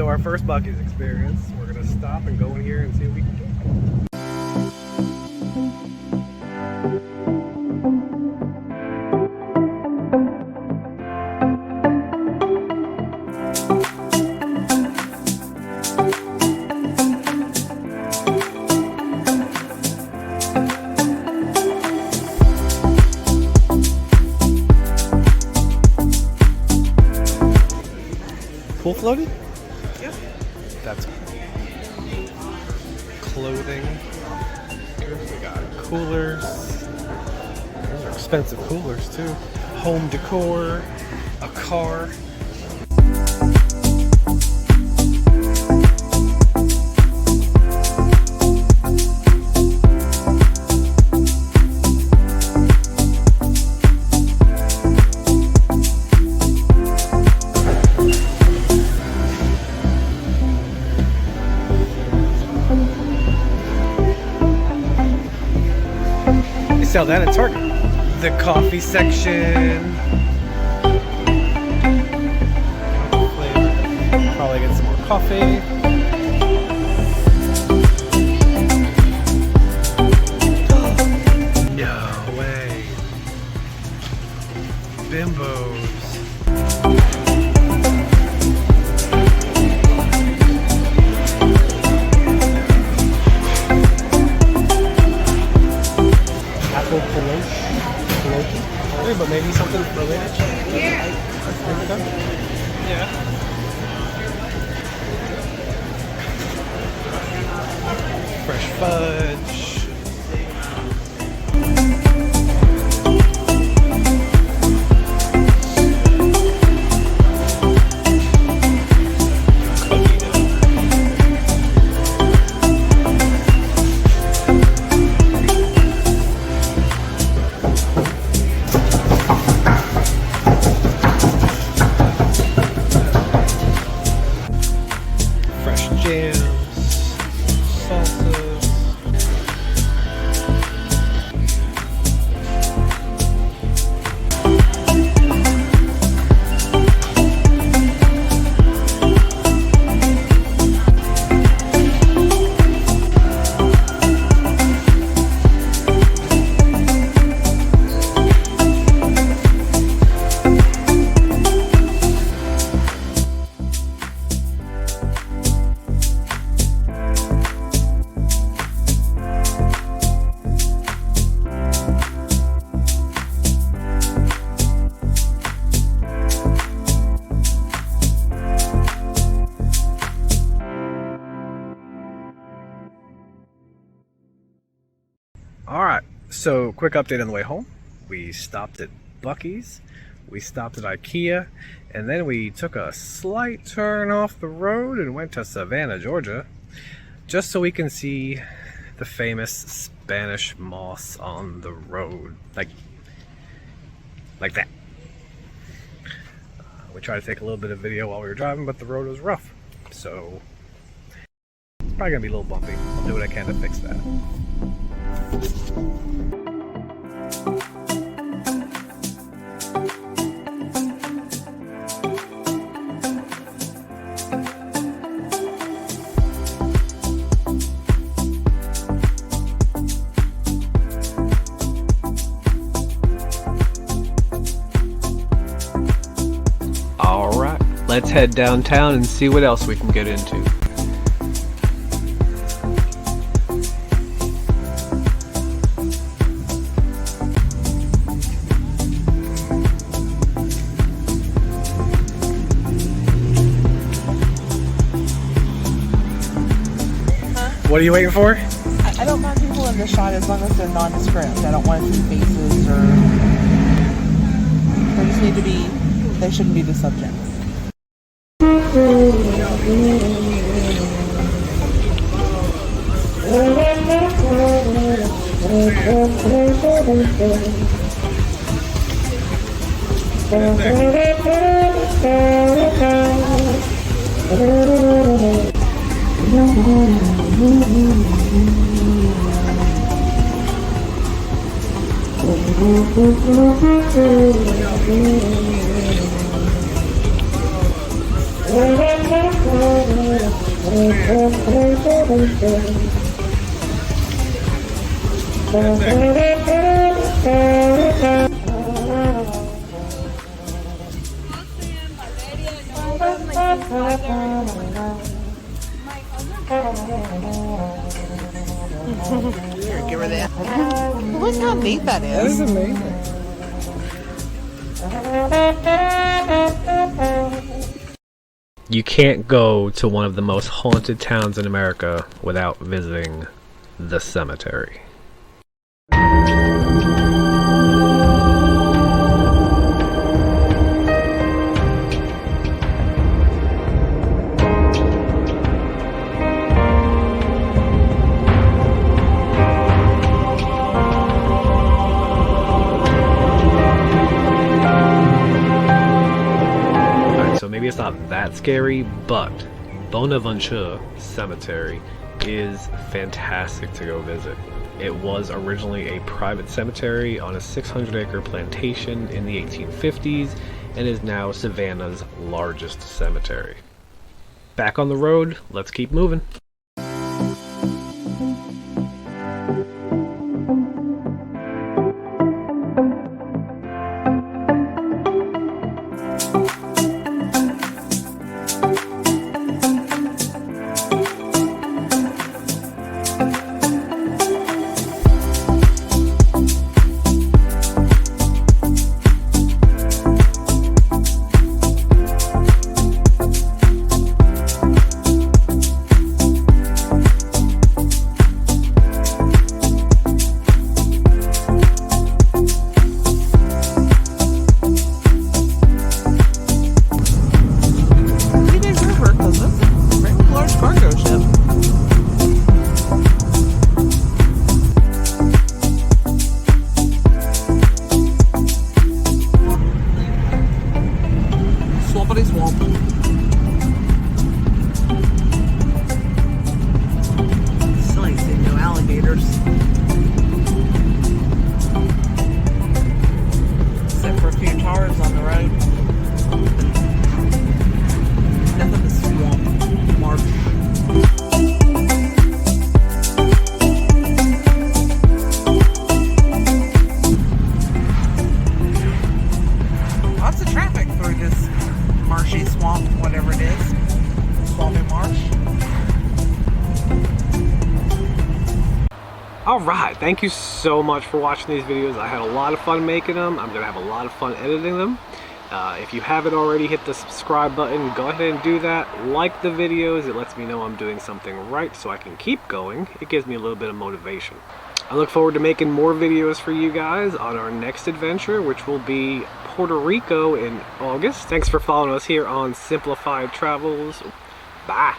So our first Buc-ee's experience, we're gonna stop and go in here and see what we can get. Pool floated? Yeah. That's cool. Clothing. Here we got coolers. Those are expensive coolers too. Home decor. A car. Sell that at Target. The coffee section. Probably get some more coffee. No way. Bimbos. But maybe something related. Yeah. Yeah. Fresh fudge. Alright, so quick update on the way home. We stopped at Buc-ee's, we stopped at IKEA, and then we took a slight turn off the road and went to Savannah, Georgia, just so we can see the famous Spanish moss on the road. Like that. We tried to take a little bit of video while we were driving, but the road was rough. So, it's probably gonna be a little bumpy. I'll do what I can to fix that. All right, let's head downtown and see what else we can get into. What are you waiting for? I don't mind people in the shot as long as they're nondescript. I don't want to see faces or... They just need to be... They shouldn't be the subject. Here, give her that. Look how neat that That is is. amazing. You can't go to one of the most haunted towns in America without visiting the cemetery. So maybe it's not that scary, but Bonaventure Cemetery is fantastic to go visit. It was originally a private cemetery on a 600-acre plantation in the 1850s and is now Savannah's largest cemetery. Back on the road, let's keep moving. Except for a few cars on the road. Nothing but swamp, marsh. Lots of traffic through this marshy swamp, whatever it is. Swampy marsh. Alright, thank you so much for watching these videos. I had a lot of fun making them. I'm going to have a lot of fun editing them. If you haven't already hit the subscribe button, go ahead and do that. Like the videos. It lets me know I'm doing something right so I can keep going. It gives me a little bit of motivation. I look forward to making more videos for you guys on our next adventure, which will be Puerto Rico in August. Thanks for following us here on Simplified Travels. Bye.